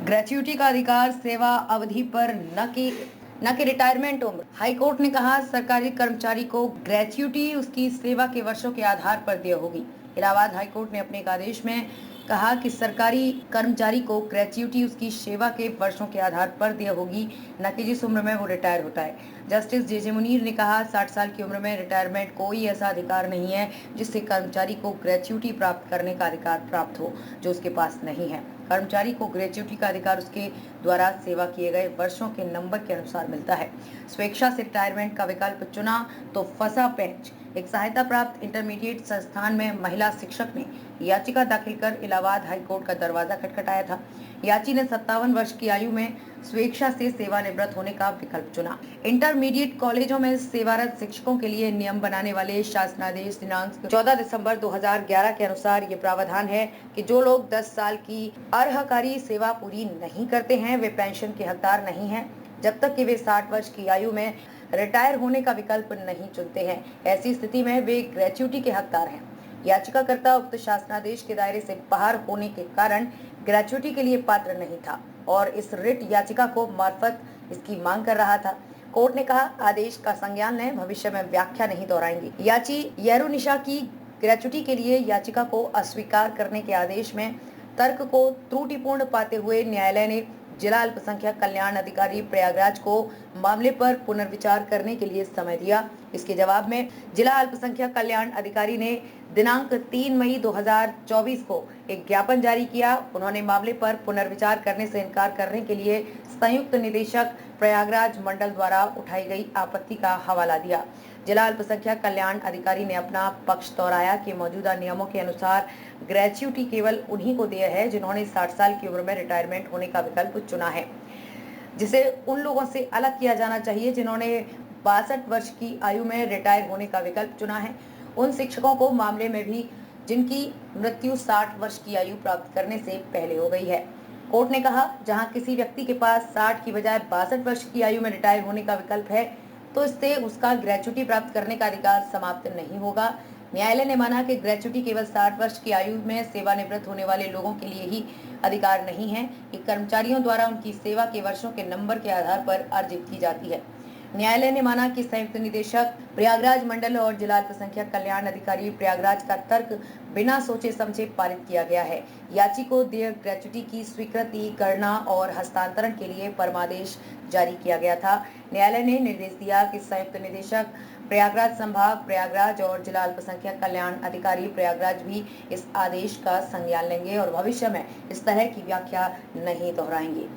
Gratuity का अधिकार सेवा अवधि पर न कि रिटायरमेंट उम्र। हाईकोर्ट ने कहा सरकारी कर्मचारी को ग्रेच्युटी उसकी सेवा के वर्षों के आधार पर देय होगी। इलाहाबाद हाईकोर्ट ने अपने एक आदेश में कहा कि सरकारी कर्मचारी को ग्रेच्युटी उसकी सेवा के वर्षों के आधार पर देय होगी, न कि जिस उम्र में वो रिटायर होता है। जस्टिस जे मुनीर ने कहा 60 साल की उम्र में रिटायरमेंट कोई ऐसा अधिकार नहीं है जिससे कर्मचारी को ग्रेच्युटी प्राप्त करने का अधिकार प्राप्त हो जो उसके पास नहीं है। कर्मचारी को ग्रेच्युटी का अधिकार उसके द्वारा सेवा किए गए वर्षों के नंबर के अनुसार मिलता है। स्वेच्छा से रिटायरमेंट का विकल्प चुना तो फंसा पेंच। एक सहायता प्राप्त इंटरमीडिएट संस्थान में महिला शिक्षक ने याचिका दाखिल कर इलाहाबाद हाईकोर्ट का दरवाजा खटखटाया था। याची ने 57 वर्ष की आयु में स्वेच्छा से सेवानिवृत्त होने का विकल्प चुना। इंटरमीडिएट कॉलेजों में सेवारत शिक्षकों के लिए नियम बनाने वाले शासनादेश दिनांक 14 दिसंबर 2011 के अनुसार ये प्रावधान है कि जो लोग 10 साल की अर्हकारी सेवा पूरी नहीं करते हैं वे पेंशन के हकदार नहीं हैं जब तक कि वे 60 वर्ष की आयु में रिटायर होने का विकल्प नहीं चुनते हैं। ऐसी स्थिति में वे ग्रेच्युटी के हकदार हैं। याचिकाकर्ता उक्त शासनादेश के दायरे से बाहर होने के कारण ग्रेच्युटी के लिए पात्र नहीं था और इस रिट याचिका को मार्फत इसकी मांग कर रहा था। कोर्ट ने कहा आदेश का संज्ञान लें, भविष्य में व्याख्या नहीं दोहराएंगे। याची येरुनिशा की ग्रेच्युटी के लिए याचिका को अस्वीकार करने के आदेश में तर्क को त्रुटिपूर्ण पाते हुए न्यायालय ने जिला अल्पसंख्यक कल्याण अधिकारी प्रयागराज को मामले पर पुनर्विचार करने के लिए समय दिया। इसके जवाब में जिला अल्पसंख्यक कल्याण अधिकारी ने दिनांक 3 मई 2024 को एक ज्ञापन जारी किया। उन्होंने मामले पर पुनर्विचार करने से इनकार करने के लिए संयुक्त निदेशक प्रयागराज मंडल द्वारा उठाई गई आपत्ति का हवाला दिया। जिला अल्पसंख्यक कल्याण अधिकारी ने अपना पक्ष दोहराया कि मौजूदा नियमों के अनुसार ग्रेच्युटी केवल उन्हीं को देय है जिन्होंने 60 साल की उम्र में रिटायरमेंट होने का विकल्प चुना है, जिसे उन लोगों से अलग किया जाना चाहिए जिन्होंने 62 वर्ष की आयु में रिटायर होने का विकल्प चुना है। उन शिक्षकों को मामले में भी जिनकी मृत्यु 60 वर्ष की आयु प्राप्त करने से पहले हो गई है। कोर्ट ने कहा जहां किसी व्यक्ति के पास 60 की बजाय 62 वर्ष की आयु में रिटायर होने का विकल्प है तो इससे उसका ग्रेच्युटी प्राप्त करने का अधिकार समाप्त नहीं होगा। न्यायालय ने माना कि ग्रेच्युटी केवल 60 वर्ष की आयु में सेवानिवृत्त होने वाले लोगों के लिए ही अधिकार नहीं है, ये कर्मचारियों द्वारा उनकी सेवा के वर्षों के नंबर के आधार पर अर्जित की जाती है। न्यायालय ने माना कि संयुक्त निदेशक प्रयागराज मंडल और जिला अल्पसंख्यक कल्याण अधिकारी प्रयागराज का तर्क बिना सोचे समझे पारित किया गया है। याची को देय ग्रेच्युटी की स्वीकृति, गणना और हस्तांतरण के लिए परमादेश जारी किया गया था। न्यायालय ने निर्देश दिया कि संयुक्त निदेशक प्रयागराज संभाग प्रयागराज और जिला अल्पसंख्यक कल्याण अधिकारी प्रयागराज भी इस आदेश का संज्ञान लेंगे और भविष्य में इस तरह की व्याख्या नहीं दोहराएंगे।